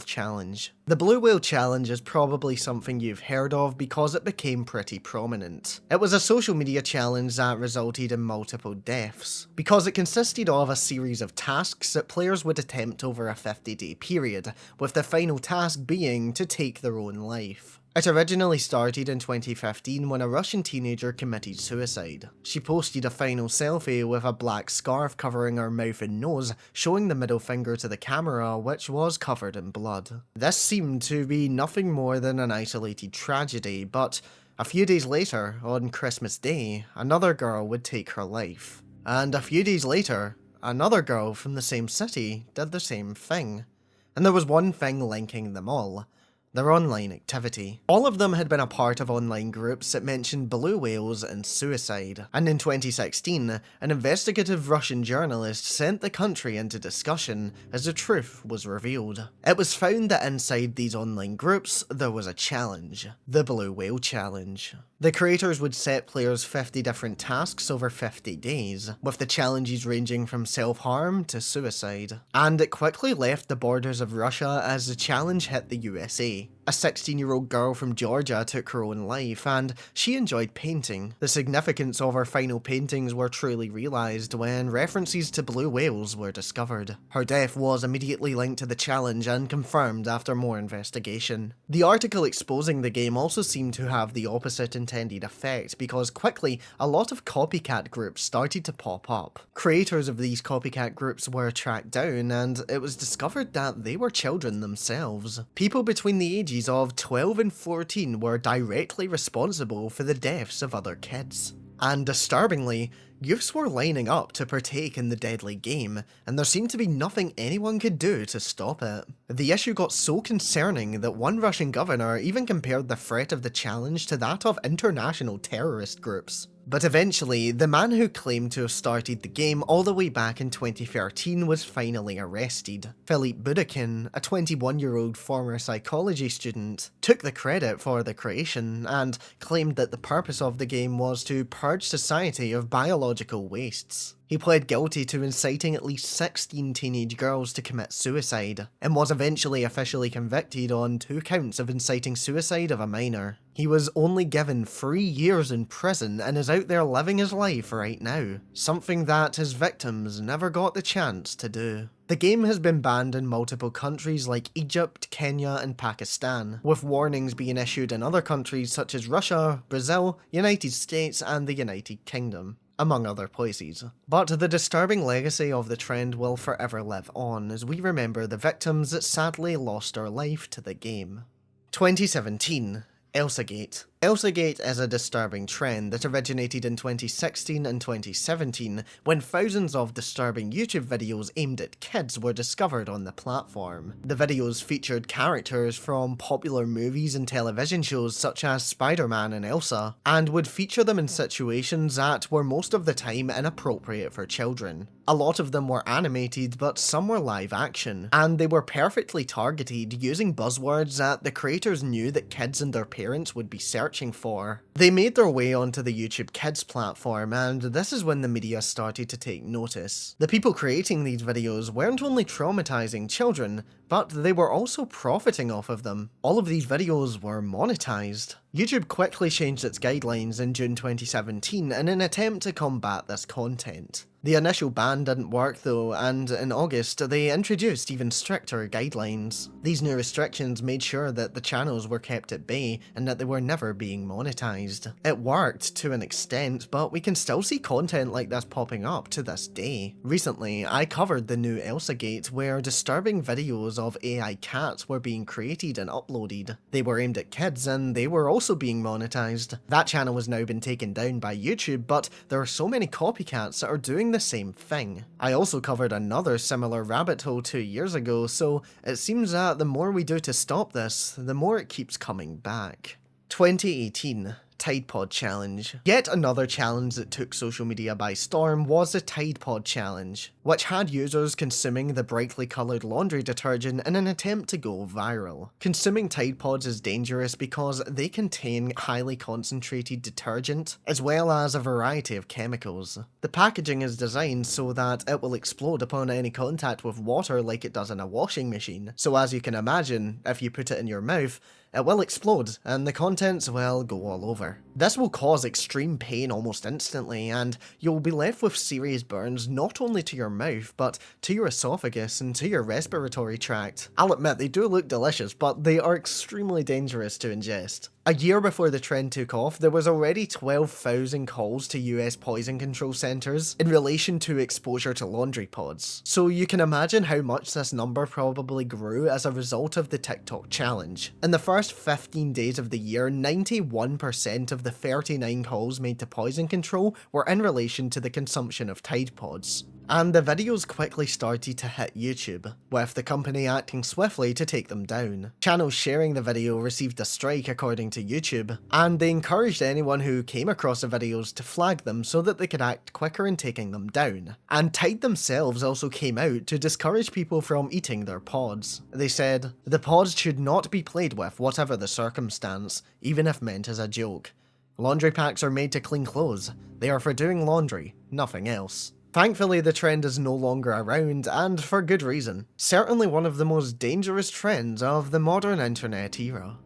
Challenge. The Blue Whale Challenge is probably something you've heard of because it became pretty prominent. It was a social media challenge that resulted in multiple deaths, because it consisted of a series of tasks that players would attempt over a 50-day period, with the final task being to take their own life. It originally started in 2015 when a Russian teenager committed suicide. She posted a final selfie with a black scarf covering her mouth and nose, showing the middle finger to the camera, which was covered in blood. This seemed to be nothing more than an isolated tragedy, but a few days later, on Christmas Day, another girl would take her life. And a few days later, another girl from the same city did the same thing. And there was one thing linking them all. their online activity. All of them had been a part of online groups that mentioned blue whales and suicide, and in 2016, an investigative Russian journalist sent the country into discussion as the truth was revealed. It was found that inside these online groups, there was a challenge, the Blue Whale Challenge. The creators would set players 50 different tasks over 50 days, with the challenges ranging from self-harm to suicide. And it quickly left the borders of Russia as the challenge hit the USA. A 16-year-old girl from Georgia took her own life, and she enjoyed painting. The significance of her final paintings were truly realised when references to blue whales were discovered. Her death was immediately linked to the challenge and confirmed after more investigation. The article exposing the game also seemed to have the opposite intended effect, because quickly a lot of copycat groups started to pop up. Creators of these copycat groups were tracked down, and it was discovered that they were children themselves. People between the ages of 12 and 14 were directly responsible for the deaths of other kids. And disturbingly, youths were lining up to partake in the deadly game, and there seemed to be nothing anyone could do to stop it. The issue got so concerning that one Russian governor even compared the threat of the challenge to that of international terrorist groups. But eventually, the man who claimed to have started the game all the way back in 2013 was finally arrested. Philippe Budakin, a 21-year-old former psychology student, took the credit for the creation and claimed that the purpose of the game was to purge society of biological wastes. He pled guilty to inciting at least 16 teenage girls to commit suicide, and was eventually officially convicted on 2 counts of inciting suicide of a minor. He was only given 3 years in prison and is out there living his life right now, something that his victims never got the chance to do. The game has been banned in multiple countries like Egypt, Kenya and Pakistan, with warnings being issued in other countries such as Russia, Brazil, United States and the United Kingdom, among other places. But the disturbing legacy of the trend will forever live on as we remember the victims that sadly lost their life to the game. 2017. Elsagate. Elsagate is a disturbing trend that originated in 2016 and 2017 when thousands of disturbing YouTube videos aimed at kids were discovered on the platform. The videos featured characters from popular movies and television shows such as Spider-Man and Elsa, and would feature them in situations that were most of the time inappropriate for children. A lot of them were animated, but some were live action, and they were perfectly targeted using buzzwords that the creators knew that kids and their parents would be searching for. They made their way onto the YouTube Kids platform, and this is when the media started to take notice. The people creating these videos weren't only traumatizing children, but they were also profiting off of them. All of these videos were monetized. YouTube quickly changed its guidelines in June 2017 in an attempt to combat this content. The initial ban didn't work though, and in August they introduced even stricter guidelines. These new restrictions made sure that the channels were kept at bay and that they were never being monetized. It worked to an extent, but we can still see content like this popping up to this day. Recently, I covered the new Elsagate where disturbing videos of AI cats were being created and uploaded. They were aimed at kids and they were also being monetized. That channel has now been taken down by YouTube, but there are so many copycats that are doing the same thing. I also covered another similar rabbit hole 2 years ago, so it seems that the more we do to stop this, the more it keeps coming back. 2018. Tide Pod Challenge. Yet another challenge that took social media by storm was the Tide Pod Challenge, which had users consuming the brightly coloured laundry detergent in an attempt to go viral. Consuming Tide Pods is dangerous because they contain highly concentrated detergent, as well as a variety of chemicals. The packaging is designed so that it will explode upon any contact with water like it does in a washing machine, so as you can imagine, if you put it in your mouth, it will explode, and the contents will go all over. This will cause extreme pain almost instantly, and you'll be left with serious burns not only to your mouth, but to your esophagus and to your respiratory tract. I'll admit they do look delicious, but they are extremely dangerous to ingest. A year before the trend took off, there was already 12,000 calls to US poison control centres in relation to exposure to laundry pods. So you can imagine how much this number probably grew as a result of the TikTok challenge. In the first 15 days of the year, 91% of the 39 calls made to poison control were in relation to the consumption of Tide Pods. and the videos quickly started to hit YouTube, with the company acting swiftly to take them down. Channels sharing the video received a strike according to YouTube, and they encouraged anyone who came across the videos to flag them so that they could act quicker in taking them down. And Tide themselves also came out to discourage people from eating their pods. They said, "The pods should not be played with whatever the circumstance, even if meant as a joke. Laundry packs are made to clean clothes. They are for doing laundry, nothing else." Thankfully, the trend is no longer around, and for good reason. Certainly one of the most dangerous trends of the modern internet era.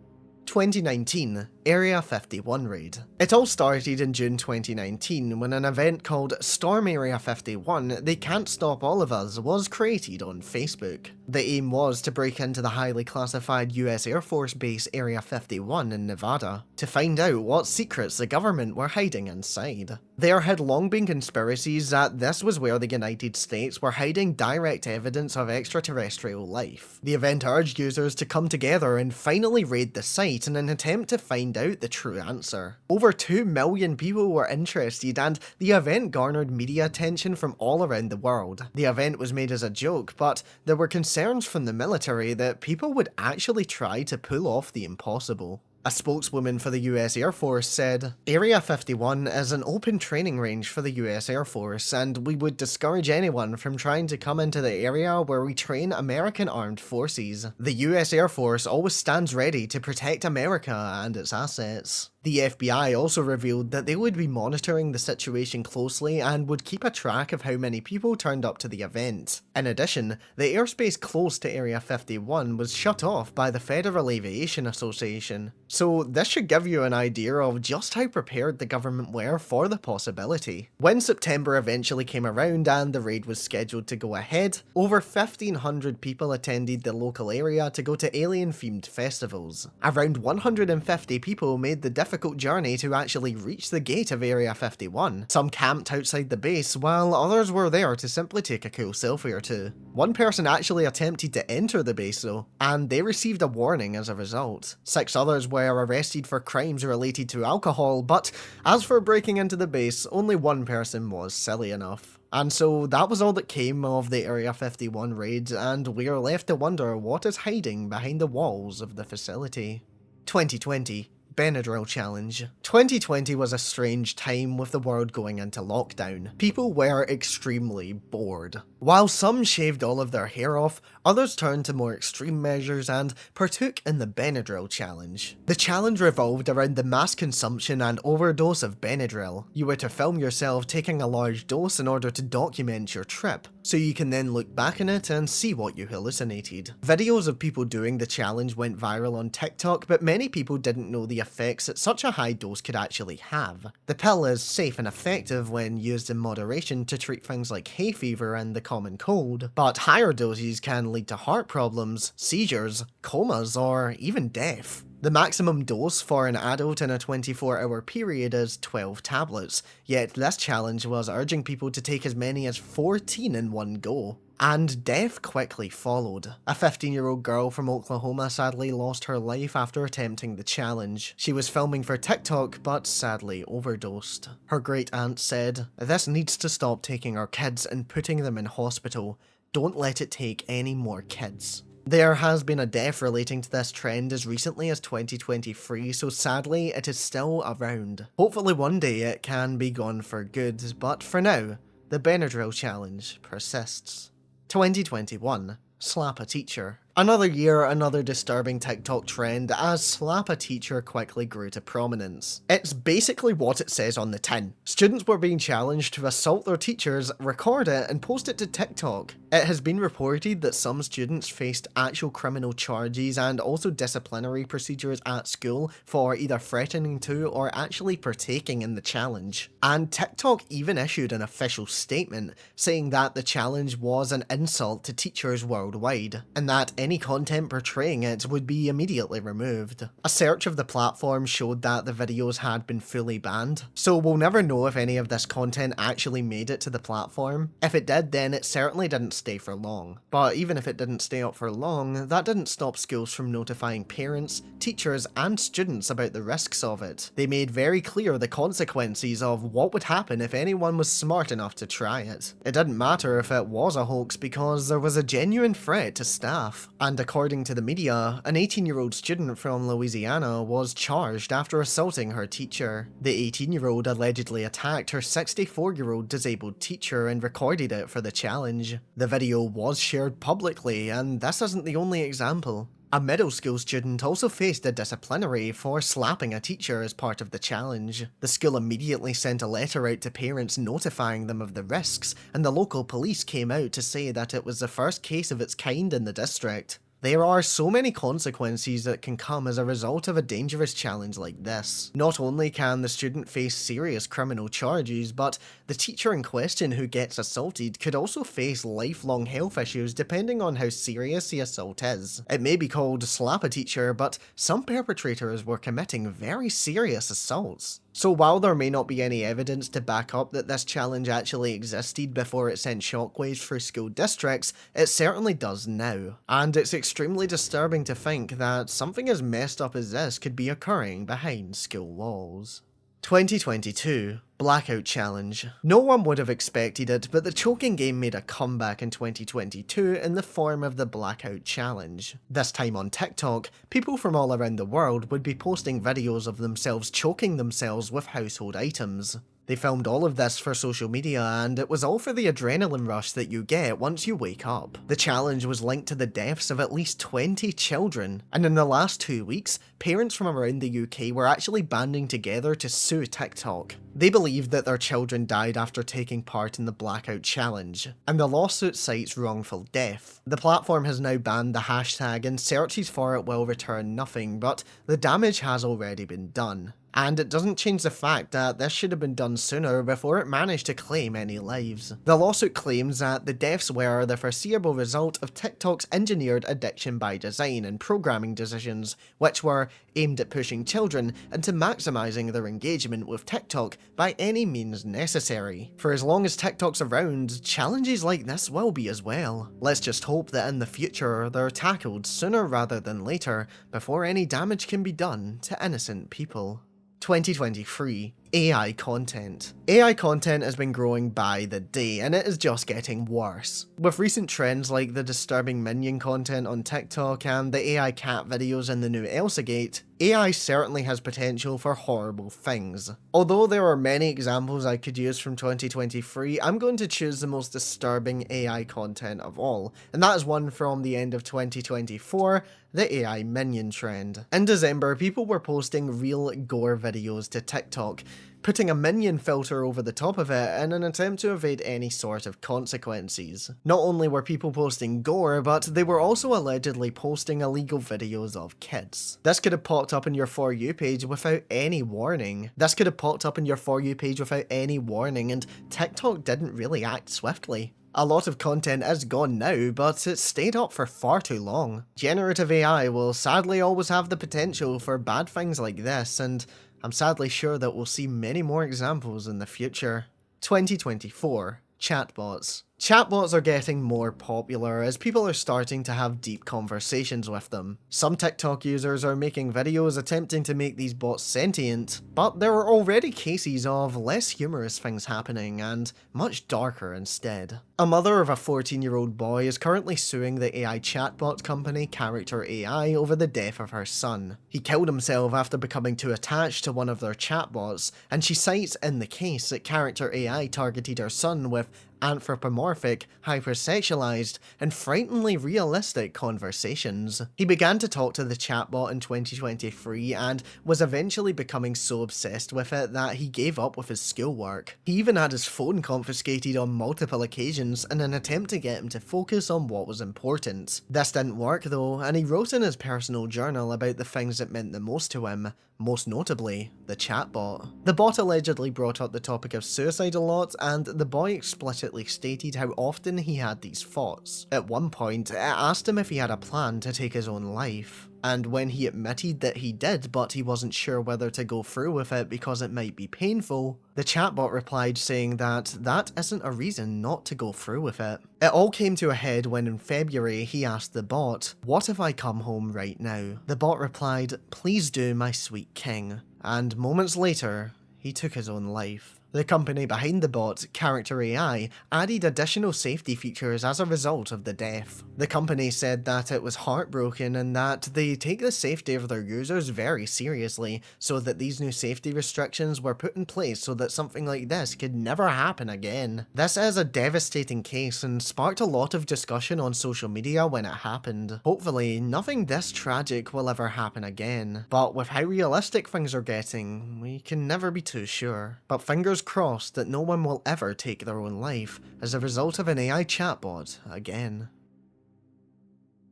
2019 Area 51 raid. It all started in June 2019 when an event called Storm Area 51 They Can't Stop All of Us was created on Facebook. The aim was to break into the highly classified US Air Force Base Area 51 in Nevada to find out what secrets the government were hiding inside. There had long been conspiracies that this was where the United States were hiding direct evidence of extraterrestrial life. The event urged users to come together and finally raid the site in an attempt to find out the true answer. Over 2 million people were interested, and the event garnered media attention from all around the world. The event was made as a joke, but there were concerns from the military that people would actually try to pull off the impossible. A spokeswoman for the US Air Force said, "Area 51 is an open training range for the US Air Force, and we would discourage anyone from trying to come into the area where we train American armed forces. The US Air Force always stands ready to protect America and its assets." The FBI also revealed that they would be monitoring the situation closely and would keep a track of how many people turned up to the event. In addition, the airspace close to Area 51 was shut off by the Federal Aviation Association. So this should give you an idea of just how prepared the government were for the possibility. When September eventually came around and the raid was scheduled to go ahead, over 1,500 people attended the local area to go to alien-themed festivals. Around 150 people made the difficult journey to actually reach the gate of Area 51. Some camped outside the base, while others were there to simply take a cool selfie or two. One person actually attempted to enter the base though, and they received a warning as a result. 6 others were arrested for crimes related to alcohol, but as for breaking into the base, only one person was silly enough. And so that was all that came of the Area 51 raid, and we are left to wonder what is hiding behind the walls of the facility. 2020 Benadryl Challenge. 2020 was a strange time with the world going into lockdown. People were extremely bored. While some shaved all of their hair off, others turned to more extreme measures and partook in the Benadryl Challenge. The challenge revolved around the mass consumption and overdose of Benadryl. You were to film yourself taking a large dose in order to document your trip, so you can then look back on it and see what you hallucinated. Videos of people doing the challenge went viral on TikTok, but many people didn't know the effects that such a high dose could actually have. The pill is safe and effective when used in moderation to treat things like hay fever and the common cold, but higher doses can lead to heart problems, seizures, comas, or even death. The maximum dose for an adult in a 24-hour period is 12 tablets, yet this challenge was urging people to take as many as 14 in one go. And death quickly followed. A 15-year-old girl from Oklahoma sadly lost her life after attempting the challenge. She was filming for TikTok, but sadly overdosed. Her great-aunt said, "This needs to stop taking our kids and putting them in hospital. Don't let it take any more kids." There has been a death relating to this trend as recently as 2023, so sadly it is still around. Hopefully one day it can be gone for good, but for now, the Benadryl Challenge persists. 2021 Slap a Teacher. Another year, another disturbing TikTok trend as slap a teacher quickly grew to prominence. It's basically what it says on the tin. Students were being challenged to assault their teachers, record it, and post it to TikTok. It has been reported that some students faced actual criminal charges and also disciplinary procedures at school for either threatening to or actually partaking in the challenge. And TikTok even issued an official statement saying that the challenge was an insult to teachers worldwide, and that any content portraying it would be immediately removed. A search of the platform showed that the videos had been fully banned, so we'll never know if any of this content actually made it to the platform. If it did, then it certainly didn't stay for long. But even if it didn't stay up for long, that didn't stop schools from notifying parents, teachers, and students about the risks of it. They made very clear the consequences of what would happen if anyone was smart enough to try it. It didn't matter if it was a hoax because there was a genuine threat to staff. And according to the media, an 18-year-old student from Louisiana was charged after assaulting her teacher. The 18-year-old allegedly attacked her 64-year-old disabled teacher and recorded it for the challenge. The video was shared publicly, and this isn't the only example. A middle school student also faced a disciplinary for slapping a teacher as part of the challenge. The school immediately sent a letter out to parents notifying them of the risks, and the local police came out to say that it was the first case of its kind in the district. There are so many consequences that can come as a result of a dangerous challenge like this. Not only can the student face serious criminal charges, but the teacher in question who gets assaulted could also face lifelong health issues depending on how serious the assault is. It may be called slap a teacher, but some perpetrators were committing very serious assaults. So while there may not be any evidence to back up that this challenge actually existed before it sent shockwaves through school districts, it certainly does now. And it's extremely disturbing to think that something as messed up as this could be occurring behind school walls. 2022 Blackout Challenge. No one would have expected it, but the choking game made a comeback in 2022 in the form of the Blackout Challenge. This time on TikTok, people from all around the world would be posting videos of themselves choking themselves with household items. They filmed all of this for social media, and it was all for the adrenaline rush that you get once you wake up. The challenge was linked to the deaths of at least 20 children, and in the last 2 weeks, parents from around the UK were actually banding together to sue TikTok. They believed that their children died after taking part in the Blackout Challenge, and the lawsuit cites wrongful death. The platform has now banned the hashtag, and searches for it will return nothing, but the damage has already been done. And it doesn't change the fact that this should have been done sooner before it managed to claim any lives. The lawsuit claims that the deaths were the foreseeable result of TikTok's engineered addiction by design and programming decisions, which were aimed at pushing children into maximising their engagement with TikTok by any means necessary. For as long as TikTok's around, challenges like this will be as well. Let's just hope that in the future they're tackled sooner rather than later before any damage can be done to innocent people. 2023 AI content. AI content has been growing by the day, and it is just getting worse. With recent trends like the disturbing minion content on TikTok and the AI cat videos in the new Elsagate, AI certainly has potential for horrible things. Although there are many examples I could use from 2023, I'm going to choose the most disturbing AI content of all, and that is one from the end of 2024, the AI minion trend. In December, people were posting real gore videos to TikTok, putting a minion filter over the top of it in an attempt to evade any sort of consequences. Not only were people posting gore, but they were also allegedly posting illegal videos of kids. This could have popped up in your For You page without any warning. and TikTok didn't really act swiftly. A lot of content is gone now, but it stayed up for far too long. Generative AI will sadly always have the potential for bad things like this, and I'm sadly sure that we'll see many more examples in the future. 2024 Chatbots. Chatbots are getting more popular as people are starting to have deep conversations with them. Some TikTok users are making videos attempting to make these bots sentient, but there are already cases of less humorous things happening and much darker instead. A mother of a 14-year-old boy is currently suing the AI chatbot company Character AI over the death of her son. He killed himself after becoming too attached to one of their chatbots, and she cites in the case that Character AI targeted her son with anthropomorphic, hypersexualized, and frighteningly realistic conversations. He began to talk to the chatbot in 2023 and was eventually becoming so obsessed with it that he gave up with his schoolwork. He even had his phone confiscated on multiple occasions in an attempt to get him to focus on what was important. This didn't work though, and he wrote in his personal journal about the things that meant the most to him: most notably the chatbot. The bot allegedly brought up the topic of suicide a lot, and the boy explicitly stated how often he had these thoughts. At one point, it asked him if he had a plan to take his own life. And when he admitted that he did, but he wasn't sure whether to go through with it because it might be painful, the chatbot replied saying that that isn't a reason not to go through with it. It all came to a head when in February he asked the bot, "What if I come home right now?" The bot replied, "Please do, my sweet king." And moments later, he took his own life. The company behind the bot, Character AI, added additional safety features as a result of the death. The company said that it was heartbroken and that they take the safety of their users very seriously, so that these new safety restrictions were put in place so that something like this could never happen again. This is a devastating case and sparked a lot of discussion on social media when it happened. Hopefully, nothing this tragic will ever happen again, but with how realistic things are getting, we can never be too sure. But fingers crossed that no one will ever take their own life as a result of an AI chatbot again.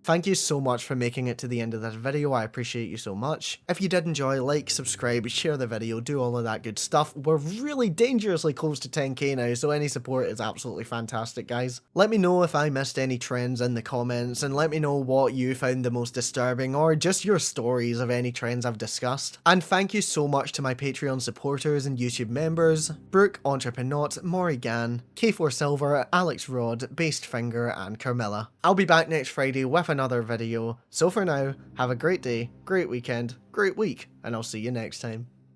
Thank you so much for making it to the end of this video, I appreciate you so much. If you did enjoy, like, subscribe, share the video, do all of that good stuff. We're really dangerously close to 10k now, so any support is absolutely fantastic, guys. Let me know if I missed any trends in the comments, and let me know what you found the most disturbing, or just your stories of any trends I've discussed. And thank you so much to my Patreon supporters and YouTube members, Brooke, Entrepreneur, Morrigan, K4 Silver, Alex Rod, Based Finger, and Carmilla. I'll be back next Friday with another video, so for now, have a great day, great weekend, great week, and I'll see you next time.